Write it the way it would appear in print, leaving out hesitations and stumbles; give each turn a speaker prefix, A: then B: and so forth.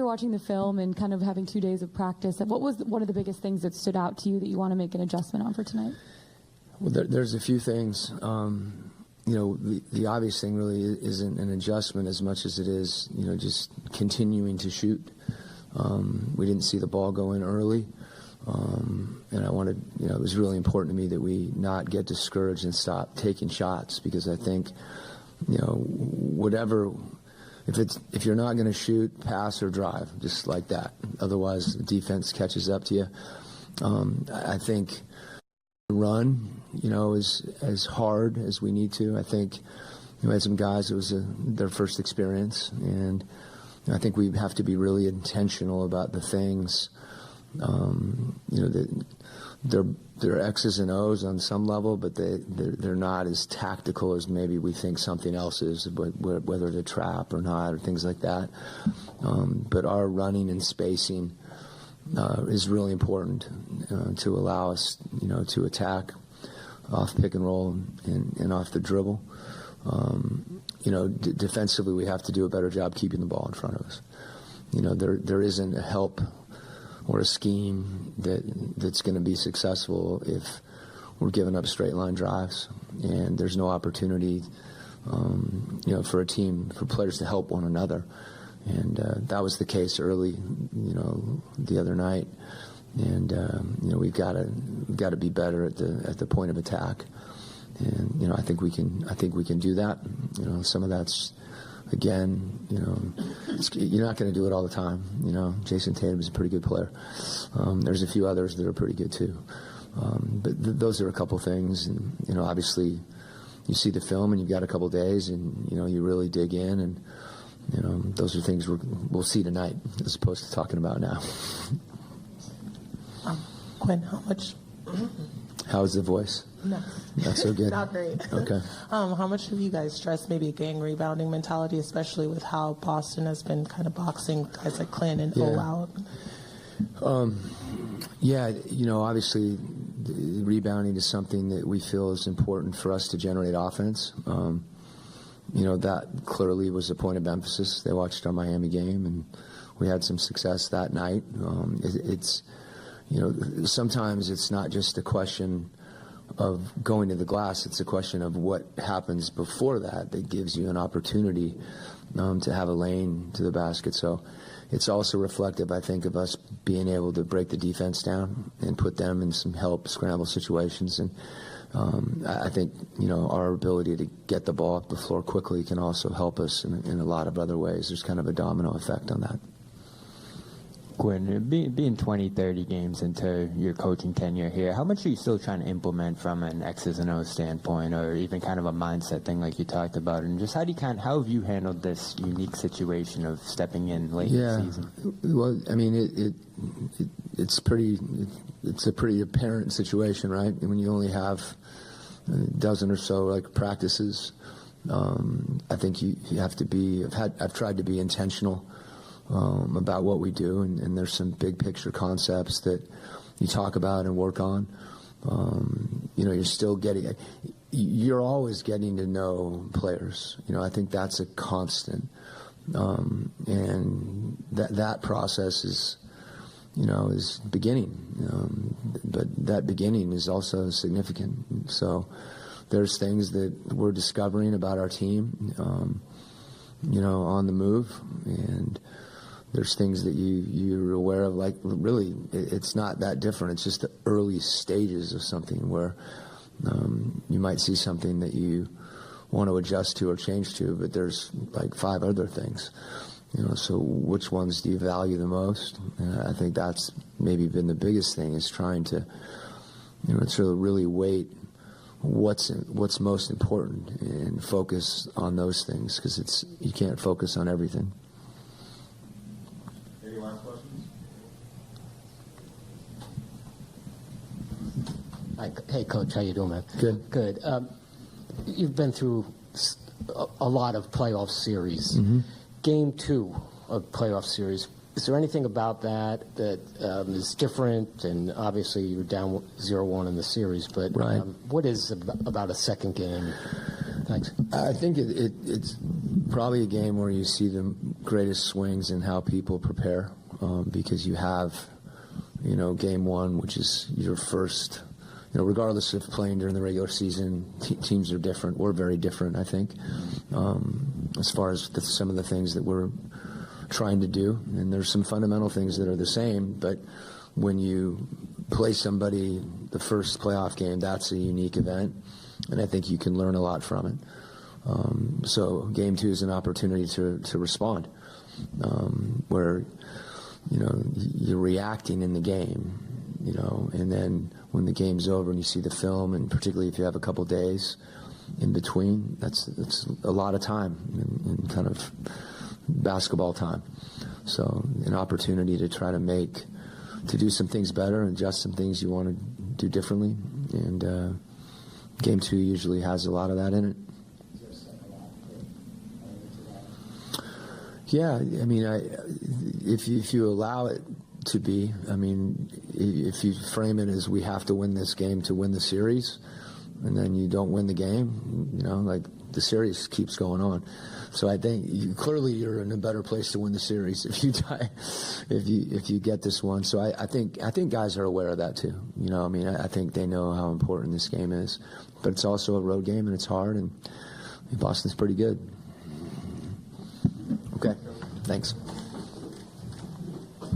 A: after watching the film and kind of having 2 days of practice, what was one of the biggest things that stood out to you that you want to make an adjustment on for tonight?
B: Well, there's a few things. The obvious thing really isn't an adjustment as much as it is, just continuing to shoot. We didn't see the ball go in early, and I wanted, it was really important to me that we not get discouraged and stop taking shots, because I think, whatever, if you're not going to shoot, pass or drive, just like that. Otherwise, the defense catches up to you. I think run, is as hard as we need to. I think we had some guys, it was their first experience, and I think we have to be really intentional about the things, that they're X's and O's on some level, but they're not as tactical as maybe we think something else is, whether it's a trap or not, or things like that. But our running and spacing is really important to allow us, to attack off pick and roll and off the dribble. Defensively, we have to do a better job keeping the ball in front of us. There isn't a help or a scheme that's going to be successful if we're giving up straight line drives, and there's no opportunity, for a team, for players to help one another. And that was the case early, the other night. And we've got to be better at the point of attack. And I think we can do that. Some of that's, again, you're not going to do it all the time. Jason Tatum is a pretty good player. There's a few others that are pretty good too. But those are a couple things. And obviously, you see the film and you've got a couple days, and you really dig in, and those are things we'll see tonight as opposed to talking about now.
C: Quinn, how much?
B: How's the voice?
C: No.
B: Not so good?
C: Not great.
B: Okay.
C: How much have you guys stressed maybe a gang rebounding mentality, especially with how Boston has been kind of boxing guys like Quinn and O out? Obviously, rebounding is something that we feel is important for us to generate offense. That clearly was a point of emphasis. They watched our Miami game, and we had some success that night. Sometimes it's not just a question of going to the glass. It's a question of what happens before that gives you an opportunity to have a lane to the basket. So it's also reflective, I think, of us being able to break the defense down and put them in some help scramble situations. And I think, our ability to get the ball up the floor quickly can also help us in a lot of other ways. There's kind of a domino effect on that.
D: Quinn, being 20, 30 games into your coaching tenure here, how much are you still trying to implement from an X's and O's standpoint, or even kind of a mindset thing like you talked about? And just how have you handled this unique situation of stepping in late in the season?
B: Well, I mean, it's a pretty apparent situation, right? When you only have a dozen or so practices, I think you have to be. I've tried to be intentional about what we do, and there's some big picture concepts that you talk about and work on. You're always getting to know players. I think that's a constant, and that process is beginning, but that beginning is also significant. So there's things that we're discovering about our team, on the move, and there's things that you're aware of, really, it's not that different. It's just the early stages of something where you might see something that you want to adjust to or change to, but there's 5 other things. So which ones do you value the most? I think that's maybe been the biggest thing, is trying to, sort of really weight what's most important and focus on those things, because you can't focus on everything.
E: Any last questions?
F: Hey, Coach, how you doing, man?
B: Good.
F: Good. You've been through a lot of playoff series.
B: Mm-hmm.
F: Game 2 of playoff series, is there anything about that is different? And obviously you're down 0-1 in the series, but
B: right.
F: What is about a second game? Thanks.
B: I think it's probably a game where you see them greatest swings in how people prepare, because you have, game one, which is your first, regardless of playing during the regular season, teams are different. We're very different, I think, as far as some of the things that we're trying to do. And there's some fundamental things that are the same, but when you play somebody the first playoff game, that's a unique event, and I think you can learn a lot from it. So game two is an opportunity to respond, where you're reacting in the game, and then when the game's over and you see the film, and particularly if you have a couple days in between, that's a lot of time in kind of basketball time. So an opportunity to try to do some things better and adjust some things you want to do differently, and game two usually has a lot of that in it. Yeah, I mean, if you allow it to be, I mean, if you frame it as we have to win this game to win the series, and then you don't win the game, like the series keeps going on. So I think clearly you're in a better place to win the series if you tie, if you get this one. So I think guys are aware of that too. I think they know how important this game is, but it's also a road game and it's hard, and Boston's pretty good. Okay, thanks.